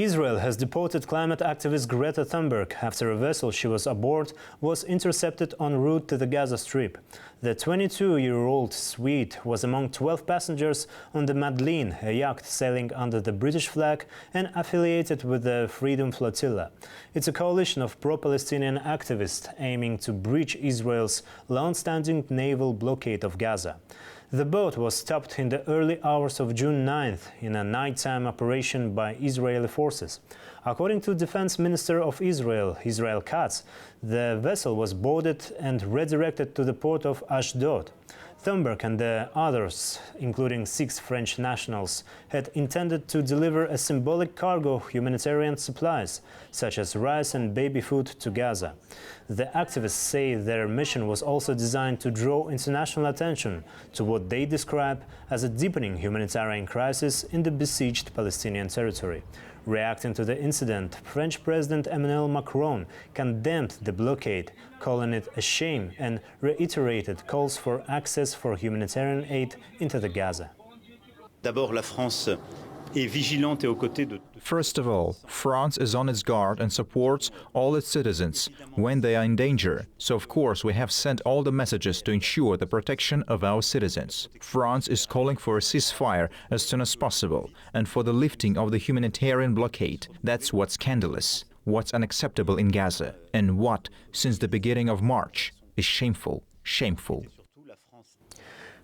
Israel has deported climate activist Greta Thunberg after a vessel she was aboard was intercepted en route to the Gaza Strip. The 22-year-old Swede was among 12 passengers on the Madeleine, a yacht sailing under the British flag and affiliated with the Freedom Flotilla. It's a coalition of pro-Palestinian activists aiming to breach Israel's long-standing naval blockade of Gaza. The boat was stopped in the early hours of June 9th in a nighttime operation by Israeli forces. According to Defense Minister of Israel, Israel Katz, the vessel was boarded and redirected to the port of Ashdod. Thunberg and the others, including 6 French nationals, had intended to deliver a symbolic cargo of humanitarian supplies, such as rice and baby food, to Gaza. The activists say their mission was also designed to draw international attention to what they describe as a deepening humanitarian crisis in the besieged Palestinian territory. Reacting to the incident, French President Emmanuel Macron condemned the blockade, calling it a shame, and reiterated calls for access for humanitarian aid into the Gaza. First of all, France is on its guard and supports all its citizens when they are in danger. So, of course, we have sent all the messages to ensure the protection of our citizens. France is calling for a ceasefire as soon as possible and for the lifting of the humanitarian blockade. That's what's scandalous, what's unacceptable in Gaza, and what, since the beginning of March, is shameful, shameful.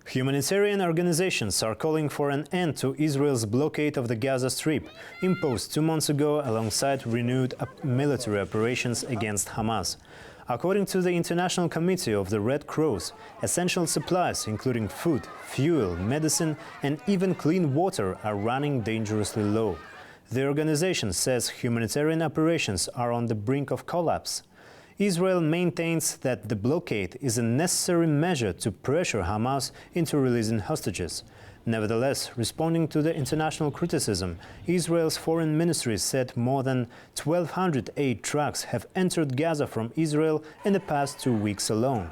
Humanitarian organizations are calling for an end to Israel's blockade of the Gaza Strip, imposed 2 months ago alongside renewed military operations against Hamas. According to the International Committee of the Red Cross, essential supplies, including food, fuel, medicine, and even clean water, are running dangerously low. The organization says humanitarian operations are on the brink of collapse. Israel maintains that the blockade is a necessary measure to pressure Hamas into releasing hostages. Nevertheless, responding to the international criticism, Israel's foreign ministry said more than 1,200 aid trucks have entered Gaza from Israel in the past 2 weeks alone.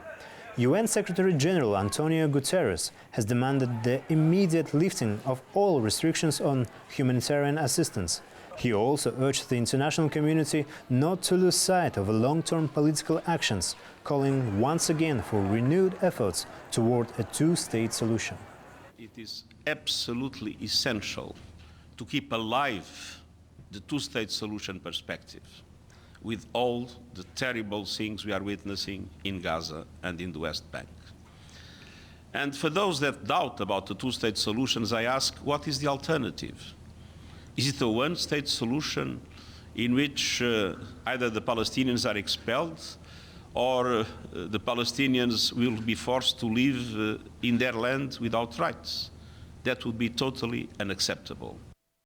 UN Secretary-General Antonio Guterres has demanded the immediate lifting of all restrictions on humanitarian assistance. He also urged the international community not to lose sight of long-term political actions, calling once again for renewed efforts toward a two-state solution. It is absolutely essential to keep alive the two-state solution perspective with all the terrible things we are witnessing in Gaza and in the West Bank. And for those that doubt about the two-state solutions, I ask, what is the alternative? Is it a one-state solution in which either the Palestinians are expelled or the Palestinians will be forced to live in their land without rights? That would be totally unacceptable.